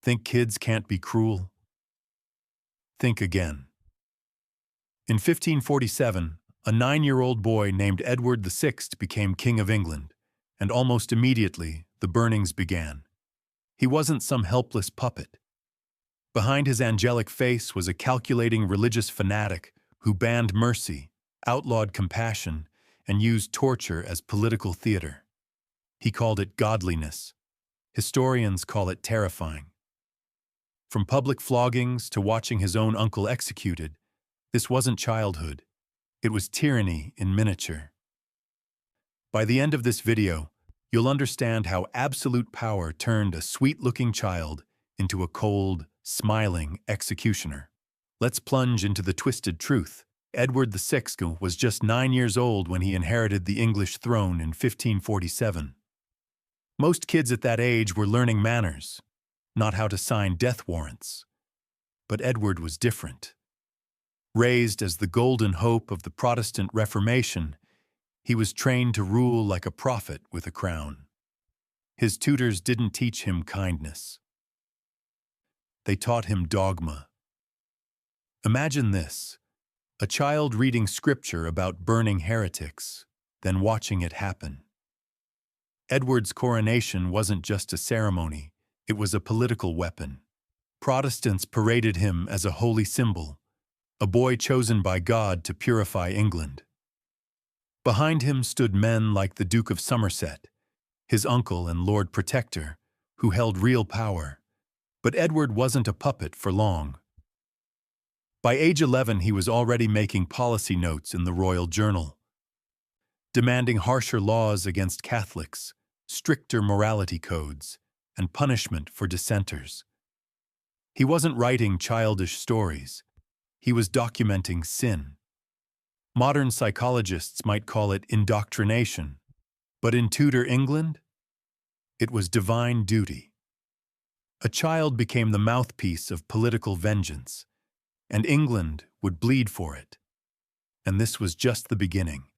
Think kids can't be cruel? Think again. In 1547, a 9-year-old boy named Edward VI became King of England, and almost immediately the burnings began. He wasn't some helpless puppet. Behind his angelic face was a calculating religious fanatic who banned mercy, outlawed compassion, and used torture as political theater. He called it godliness. Historians call it terrifying. From public floggings to watching his own uncle executed, this wasn't childhood. It was tyranny in miniature. By the end of this video, you'll understand how absolute power turned a sweet-looking child into a cold, smiling executioner. Let's plunge into the twisted truth. Edward VI was just 9 years old when he inherited the English throne in 1547. Most kids at that age were learning manners, not how to sign death warrants. But Edward was different. Raised as the golden hope of the Protestant Reformation, he was trained to rule like a prophet with a crown. His tutors didn't teach him kindness. They taught him dogma. Imagine this: a child reading scripture about burning heretics, then watching it happen. Edward's coronation wasn't just a ceremony, it was a political weapon. Protestants paraded him as a holy symbol, a boy chosen by God to purify England. Behind him stood men like the Duke of Somerset, his uncle and Lord Protector, who held real power. But Edward wasn't a puppet for long. By age 11, he was already making policy notes in the Royal Journal, demanding harsher laws against Catholics, stricter morality codes, and punishment for dissenters. He wasn't writing childish stories. He was documenting sin. Modern psychologists might call it indoctrination, but in Tudor England, it was divine duty. A child became the mouthpiece of political vengeance, and England would bleed for it. And this was just the beginning,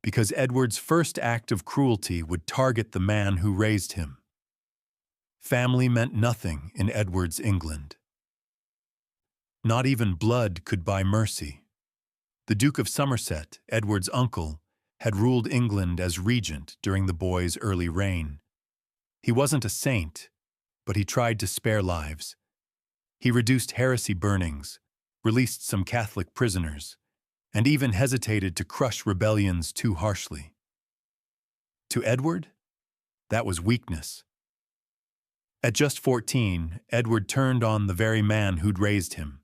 because Edward's first act of cruelty would target the man who raised him. Family meant nothing in Edward's England. Not even blood could buy mercy. The Duke of Somerset, Edward's uncle, had ruled England as regent during the boy's early reign. He wasn't a saint, but he tried to spare lives. He reduced heresy burnings, released some Catholic prisoners, and even hesitated to crush rebellions too harshly. To Edward, that was weakness. At just 14, Edward turned on the very man who'd raised him.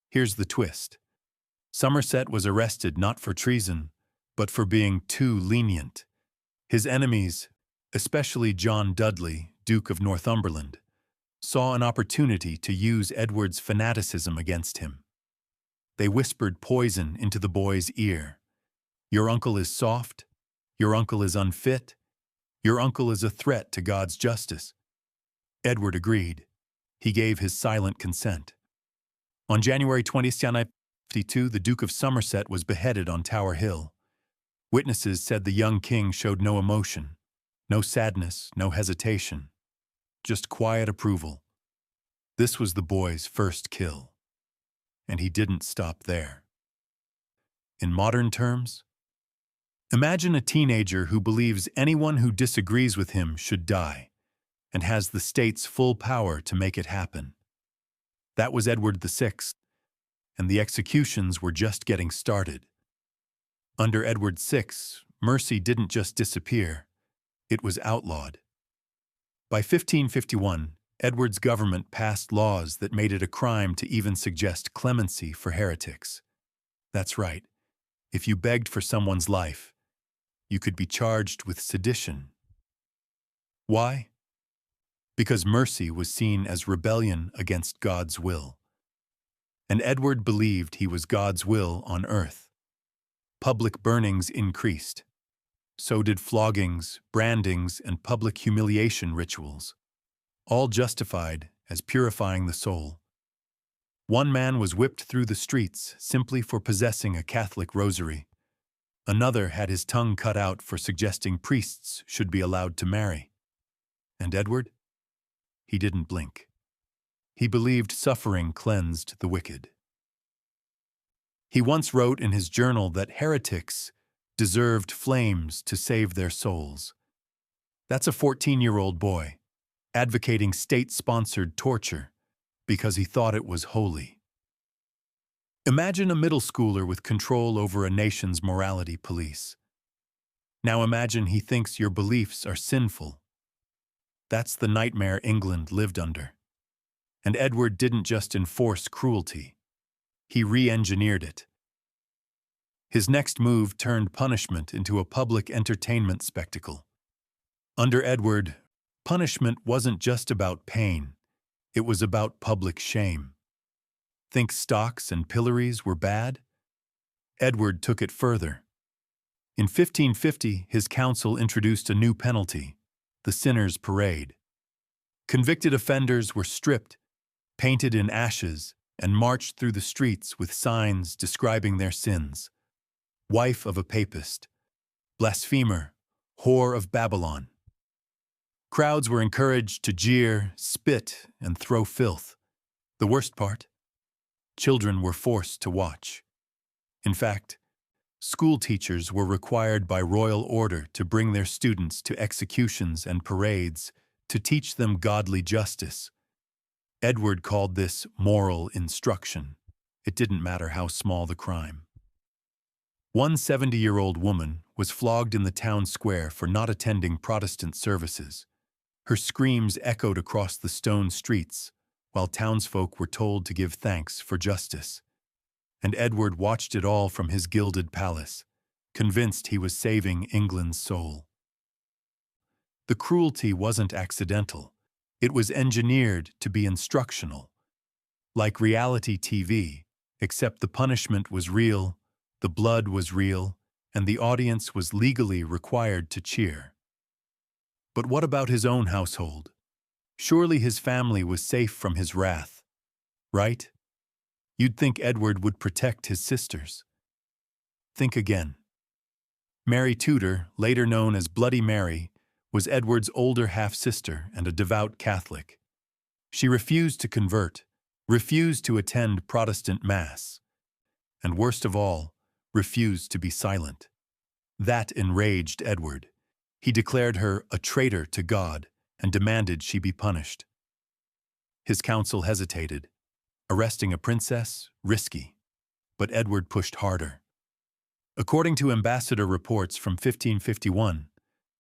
Here's the twist. Somerset was arrested not for treason, but for being too lenient. His enemies, especially John Dudley, Duke of Northumberland, saw an opportunity to use Edward's fanaticism against him. They whispered poison into the boy's ear. Your uncle is soft. Your uncle is unfit. Your uncle is a threat to God's justice. Edward agreed. He gave his silent consent. On January 20, 1552, the Duke of Somerset was beheaded on Tower Hill. Witnesses said the young king showed no emotion, no sadness, no hesitation, just quiet approval. This was the boy's first kill. And he didn't stop there. In modern terms, imagine a teenager who believes anyone who disagrees with him should die, and has the state's full power to make it happen. That was Edward VI, and the executions were just getting started. Under Edward VI, mercy didn't just disappear, it was outlawed. By 1551, Edward's government passed laws that made it a crime to even suggest clemency for heretics. That's right, if you begged for someone's life, you could be charged with sedition. Why? Because mercy was seen as rebellion against God's will. And Edward believed he was God's will on earth. Public burnings increased. So did floggings, brandings, and public humiliation rituals, all justified as purifying the soul. One man was whipped through the streets simply for possessing a Catholic rosary. Another had his tongue cut out for suggesting priests should be allowed to marry. And Edward? He didn't blink. He believed suffering cleansed the wicked. He once wrote in his journal that heretics deserved flames to save their souls. That's a 14-year-old boy advocating state-sponsored torture because he thought it was holy. Imagine a middle schooler with control over a nation's morality police. Now imagine he thinks your beliefs are sinful. That's the nightmare England lived under. And Edward didn't just enforce cruelty. He re-engineered it. His next move turned punishment into a public entertainment spectacle. Under Edward, punishment wasn't just about pain. It was about public shame. Think stocks and pillories were bad? Edward took it further. In 1550, his council introduced a new penalty, the sinner's parade. Convicted offenders were stripped, painted in ashes, and marched through the streets with signs describing their sins. Wife of a papist, blasphemer, whore of Babylon. Crowds were encouraged to jeer, spit, and throw filth. The worst part? Children were forced to watch. In fact, school teachers were required by royal order to bring their students to executions and parades to teach them godly justice. Edward called this moral instruction. It didn't matter how small the crime. One 70-year-old woman was flogged in the town square for not attending Protestant services. Her screams echoed across the stone streets, while townsfolk were told to give thanks for justice. And Edward watched it all from his gilded palace, convinced he was saving England's soul. The cruelty wasn't accidental. It was engineered to be instructional. Like reality TV, except the punishment was real, the blood was real, and the audience was legally required to cheer. But what about his own household? Surely his family was safe from his wrath, right? You'd think Edward would protect his sisters. Think again. Mary Tudor, later known as Bloody Mary, was Edward's older half-sister and a devout Catholic. She refused to convert, refused to attend Protestant Mass, and worst of all, refused to be silent. That enraged Edward. He declared her a traitor to God and demanded she be punished. His council hesitated. Arresting a princess? Risky. But Edward pushed harder. According to ambassador reports from 1551,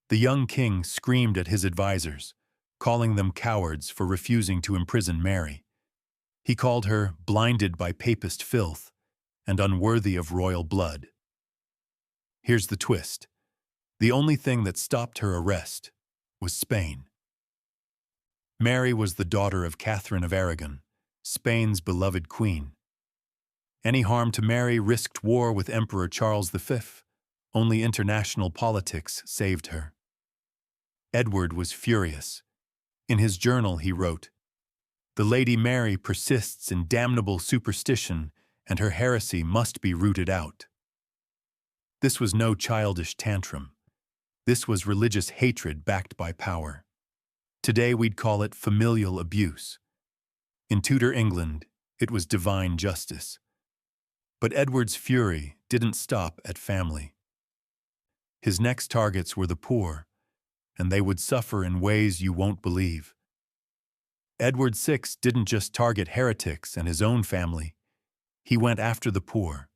the young king screamed at his advisors, calling them cowards for refusing to imprison Mary. He called her blinded by papist filth and unworthy of royal blood. Here's the twist. The only thing that stopped her arrest was Spain. Mary was the daughter of Catherine of Aragon, Spain's beloved queen. Any harm to Mary risked war with Emperor Charles V. Only international politics saved her. Edward was furious. In his journal he wrote, "The Lady Mary persists in damnable superstition, and her heresy must be rooted out." This was no childish tantrum. This was religious hatred backed by power. Today we'd call it familial abuse. In Tudor England, it was divine justice. But Edward's fury didn't stop at family. His next targets were the poor, and they would suffer in ways you won't believe. Edward VI didn't just target heretics and his own family. He went after the poor.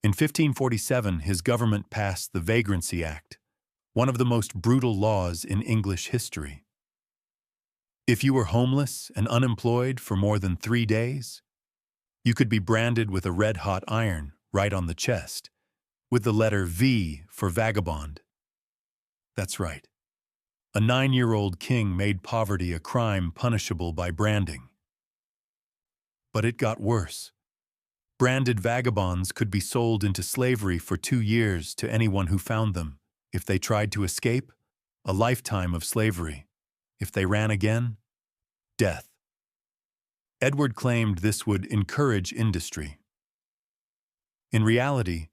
In 1547, his government passed the Vagrancy Act, one of the most brutal laws in English history. If you were homeless and unemployed for more than 3 days, you could be branded with a red-hot iron right on the chest, with the letter V for vagabond. That's right. A 9-year-old king made poverty a crime punishable by branding. But it got worse. Branded vagabonds could be sold into slavery for 2 years to anyone who found them. If they tried to escape, a lifetime of slavery. If they ran again, death. Edward claimed this would encourage industry. In reality,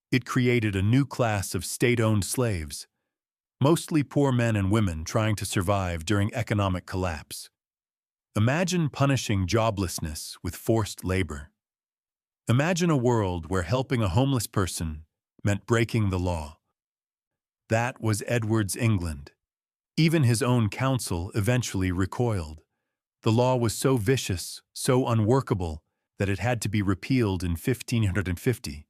it created a new class of state-owned slaves, mostly poor men and women trying to survive during economic collapse. Imagine punishing joblessness with forced labor. Imagine a world where helping a homeless person meant breaking the law. That was Edward's England. Even his own council eventually recoiled. The law was so vicious, so unworkable, that it had to be repealed in 1550.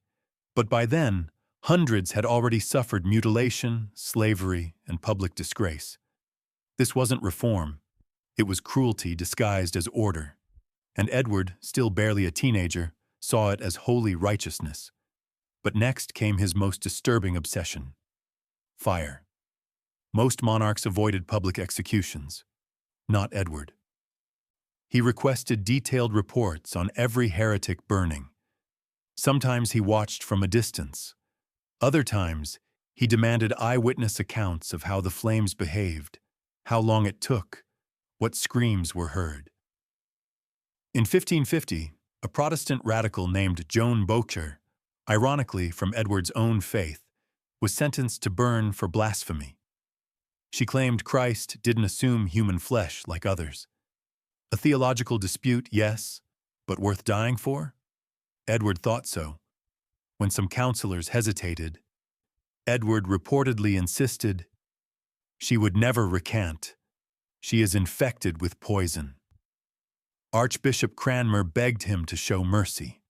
But by then, hundreds had already suffered mutilation, slavery, and public disgrace. This wasn't reform. It was cruelty disguised as order. And Edward, still barely a teenager, saw it as holy righteousness. But next came his most disturbing obsession: fire. Most monarchs avoided public executions. Not Edward. He requested detailed reports on every heretic burning. Sometimes he watched from a distance. Other times, he demanded eyewitness accounts of how the flames behaved, how long it took, what screams were heard. In 1550, a Protestant radical named Joan Bocher, ironically from Edward's own faith, was sentenced to burn for blasphemy. She claimed Christ didn't assume human flesh like others. A theological dispute, yes, but worth dying for? Edward thought so. When some counselors hesitated, Edward reportedly insisted, "She would never recant. She is infected with poison." Archbishop Cranmer begged him to show mercy.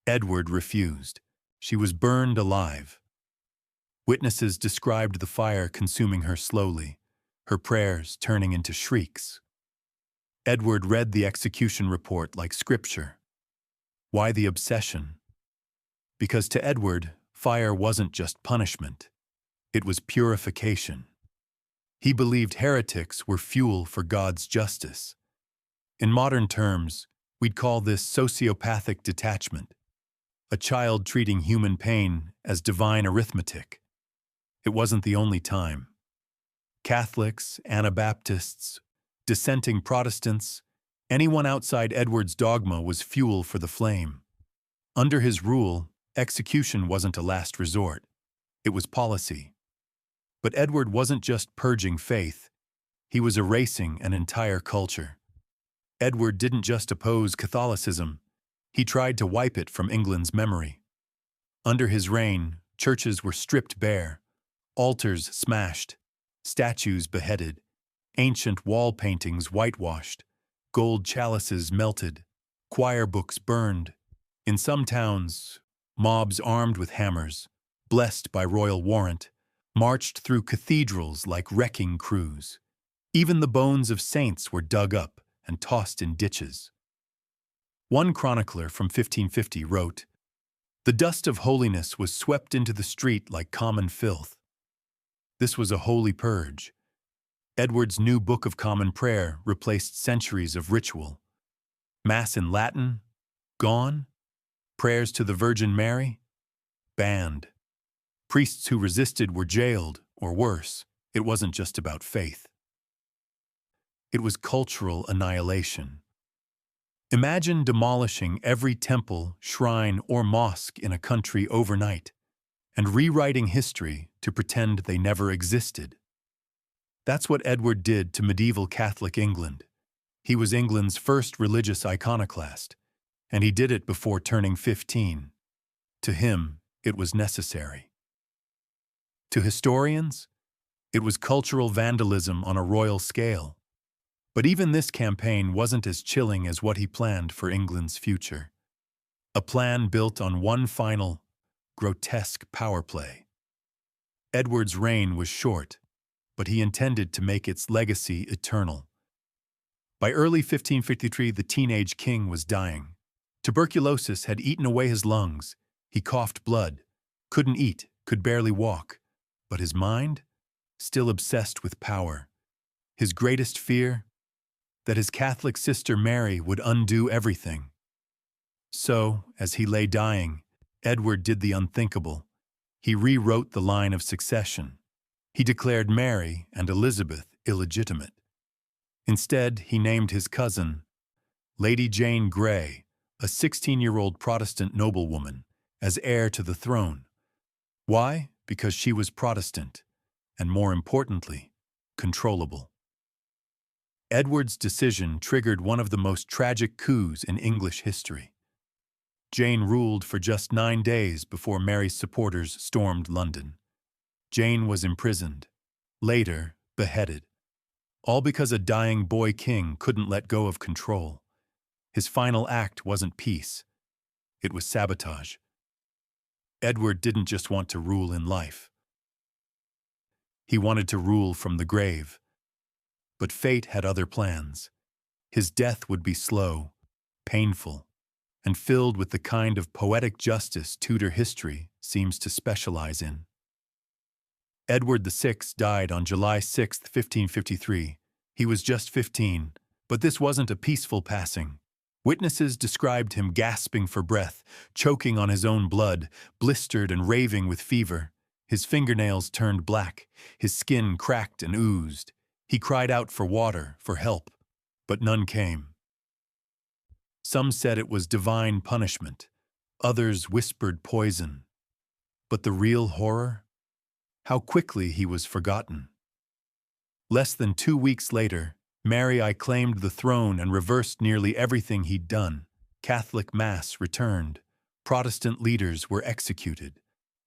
Edward refused. She was burned alive. Witnesses described the fire consuming her slowly, her prayers turning into shrieks. Edward read the execution report like scripture. Why the obsession? Because to Edward, fire wasn't just punishment. It was purification. He believed heretics were fuel for God's justice. In modern terms, we'd call this sociopathic detachment, a child treating human pain as divine arithmetic. It wasn't the only time. Catholics, Anabaptists, dissenting Protestants, anyone outside Edward's dogma was fuel for the flame. Under his rule, execution wasn't a last resort. It was policy. But Edward wasn't just purging faith. He was erasing an entire culture. Edward didn't just oppose Catholicism. He tried to wipe it from England's memory. Under his reign, churches were stripped bare, altars smashed, statues beheaded, ancient wall paintings whitewashed, gold chalices melted, choir books burned. In some towns, mobs armed with hammers, blessed by royal warrant, marched through cathedrals like wrecking crews. Even the bones of saints were dug up and tossed in ditches. One chronicler from 1550 wrote, "The dust of holiness was swept into the street like common filth." This was a holy purge. Edward's new Book of Common Prayer replaced centuries of ritual. Mass in Latin? Gone. Prayers to the Virgin Mary? Banned. Priests who resisted were jailed, or worse, it wasn't just about faith. It was cultural annihilation. Imagine demolishing every temple, shrine, or mosque in a country overnight, and rewriting history to pretend they never existed. That's what Edward did to medieval Catholic England. He was England's first religious iconoclast, and he did it before turning 15. To him, it was necessary. To historians, it was cultural vandalism on a royal scale. But even this campaign wasn't as chilling as what he planned for England's future. A plan built on one final, grotesque power play. Edward's reign was short, but he intended to make its legacy eternal. By early 1553, the teenage king was dying. Tuberculosis had eaten away his lungs. He coughed blood, couldn't eat, could barely walk. But his mind? Still obsessed with power. His greatest fear? That his Catholic sister Mary would undo everything. So, as he lay dying, Edward did the unthinkable. He rewrote the line of succession. He declared Mary and Elizabeth illegitimate. Instead, he named his cousin, Lady Jane Grey, a 16-year-old Protestant noblewoman, as heir to the throne. Why? Because she was Protestant, and more importantly, controllable. Edward's decision triggered one of the most tragic coups in English history. Jane ruled for just 9 days before Mary's supporters stormed London. Jane was imprisoned, later beheaded, all because a dying boy king couldn't let go of control. His final act wasn't peace, it was sabotage. Edward didn't just want to rule in life. He wanted to rule from the grave. But fate had other plans. His death would be slow, painful, and filled with the kind of poetic justice Tudor history seems to specialize in. Edward VI died on July 6, 1553. He was just 15, but this wasn't a peaceful passing. Witnesses described him gasping for breath, choking on his own blood, blistered and raving with fever. His fingernails turned black, his skin cracked and oozed. He cried out for water, for help, but none came. Some said it was divine punishment. Others whispered poison. But the real horror? How quickly he was forgotten. Less than 2 weeks later, Mary I claimed the throne and reversed nearly everything he'd done. Catholic Mass returned. Protestant leaders were executed.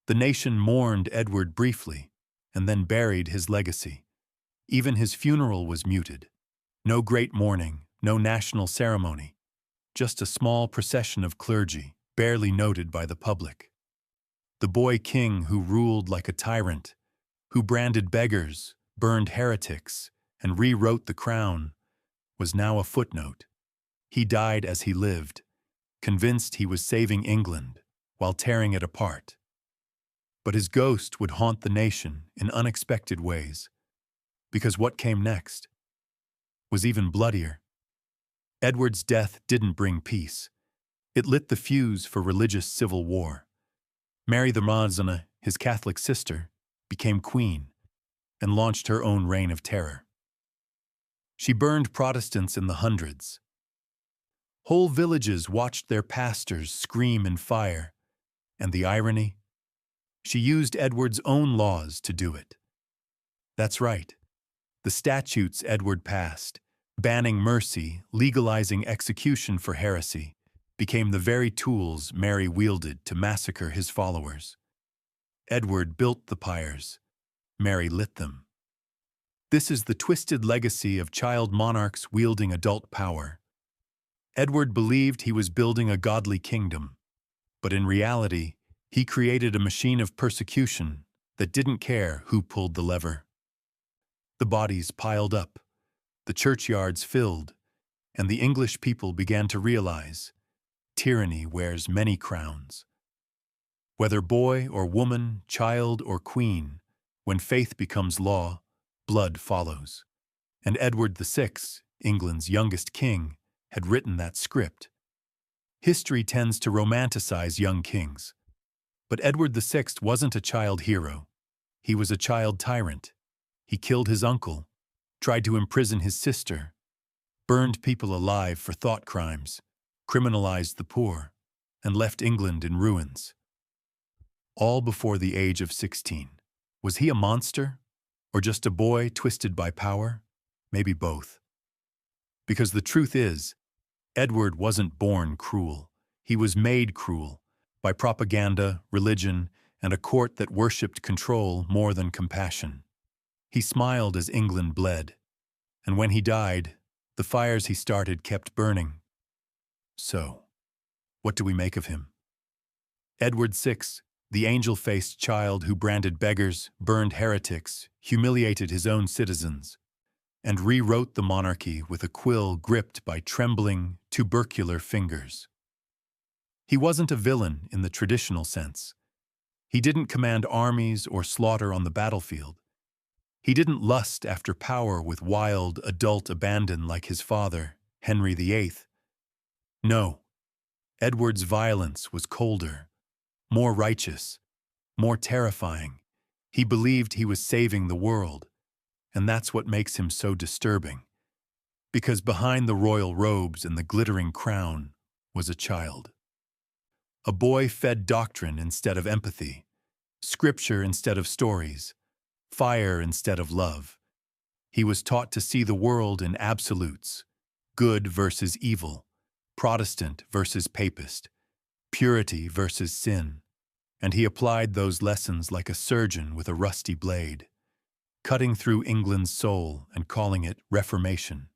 The nation mourned Edward briefly, and then buried his legacy. Even his funeral was muted. No great mourning, no national ceremony. Just a small procession of clergy, barely noted by the public. The boy king who ruled like a tyrant, who branded beggars, burned heretics, and rewrote the crown, was now a footnote. He died as he lived, convinced he was saving England while tearing it apart. But his ghost would haunt the nation in unexpected ways, because what came next was even bloodier. Edward's death didn't bring peace. It lit the fuse for religious civil war. Mary the Mazana, his Catholic sister, became queen and launched her own reign of terror. She burned Protestants in the hundreds. Whole villages watched their pastors scream in fire, and the irony? She used Edward's own laws to do it. That's right. The statutes Edward passed, banning mercy, legalizing execution for heresy, became the very tools Mary wielded to massacre his followers. Edward built the pyres. Mary lit them. This is the twisted legacy of child monarchs wielding adult power. Edward believed he was building a godly kingdom, but in reality, he created a machine of persecution that didn't care who pulled the lever. The bodies piled up, the churchyards filled, and the English people began to realize tyranny wears many crowns. Whether boy or woman, child or queen, when faith becomes law, blood follows. And Edward VI, England's youngest king, had written that script. History tends to romanticize young kings. But Edward VI wasn't a child hero. He was a child tyrant. He killed his uncle, tried to imprison his sister, burned people alive for thought crimes, criminalized the poor, and left England in ruins. All before the age of 16. Was he a monster? Or just a boy twisted by power? Maybe both. Because the truth is, Edward wasn't born cruel. He was made cruel by propaganda, religion, and a court that worshipped control more than compassion. He smiled as England bled, and when he died, the fires he started kept burning. So, what do we make of him? Edward VI, the angel-faced child who branded beggars, burned heretics, humiliated his own citizens, and rewrote the monarchy with a quill gripped by trembling, tubercular fingers. He wasn't a villain in the traditional sense. He didn't command armies or slaughter on the battlefield. He didn't lust after power with wild, adult abandon like his father, Henry VIII. No, Edward's violence was colder, more righteous, more terrifying. He believed he was saving the world, and that's what makes him so disturbing. Because behind the royal robes and the glittering crown was a child. A boy fed doctrine instead of empathy, scripture instead of stories, fire instead of love. He was taught to see the world in absolutes, good versus evil, Protestant versus Papist, purity versus sin, and he applied those lessons like a surgeon with a rusty blade, cutting through England's soul and calling it Reformation.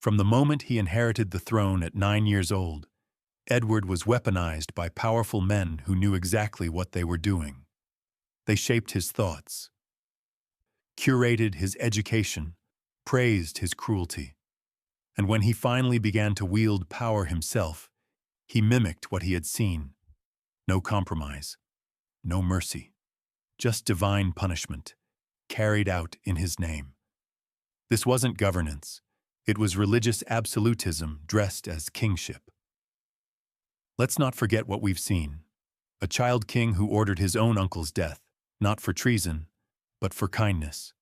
From the moment he inherited the throne at 9 years old, Edward was weaponized by powerful men who knew exactly what they were doing. They shaped his thoughts, curated his education, praised his cruelty. And when he finally began to wield power himself, he mimicked what he had seen. No compromise, no mercy, just divine punishment, carried out in his name. This wasn't governance. It was religious absolutism dressed as kingship. Let's not forget what we've seen. A child king who ordered his own uncle's death, not for treason, but for kindness.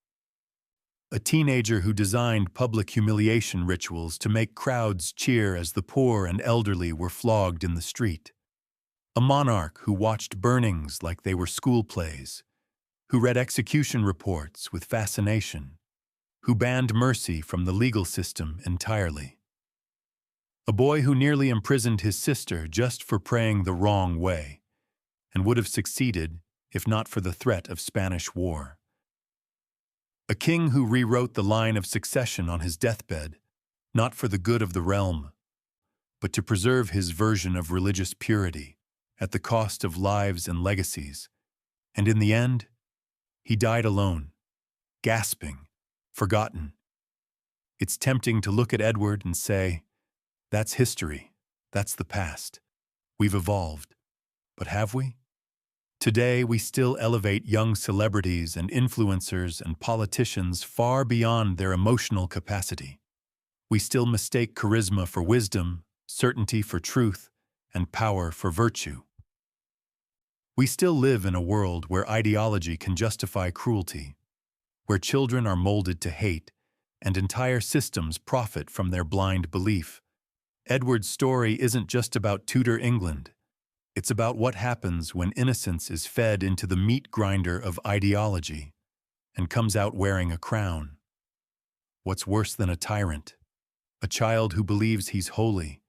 A teenager who designed public humiliation rituals to make crowds cheer as the poor and elderly were flogged in the street. A monarch who watched burnings like they were school plays, who read execution reports with fascination, who banned mercy from the legal system entirely. A boy who nearly imprisoned his sister just for praying the wrong way, and would have succeeded if not for the threat of Spanish war. A king who rewrote the line of succession on his deathbed, not for the good of the realm, but to preserve his version of religious purity at the cost of lives and legacies. And in the end, he died alone, gasping, forgotten. It's tempting to look at Edward and say, that's history, that's the past. We've evolved. But have we? Today, we still elevate young celebrities and influencers and politicians far beyond their emotional capacity. We still mistake charisma for wisdom, certainty for truth, and power for virtue. We still live in a world where ideology can justify cruelty, where children are molded to hate, and entire systems profit from their blind belief. Edward's story isn't just about Tudor England. It's about what happens when innocence is fed into the meat grinder of ideology and comes out wearing a crown. What's worse than a tyrant? A child who believes he's holy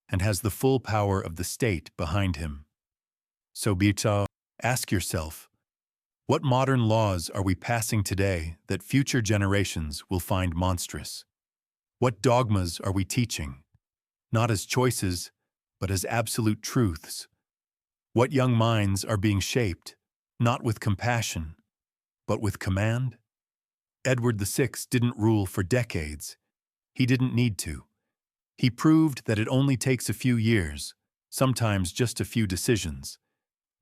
and has the full power of the state behind him. So ask yourself, what modern laws are we passing today that future generations will find monstrous? What dogmas are we teaching, not as choices, but as absolute truths? What young minds are being shaped, not with compassion, but with command? Edward VI didn't rule for decades. He didn't need to. He proved that it only takes a few years, sometimes just a few decisions,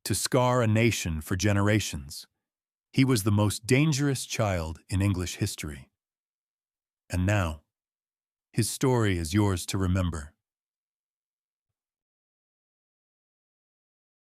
to scar a nation for generations. He was the most dangerous child in English history. And now, his story is yours to remember.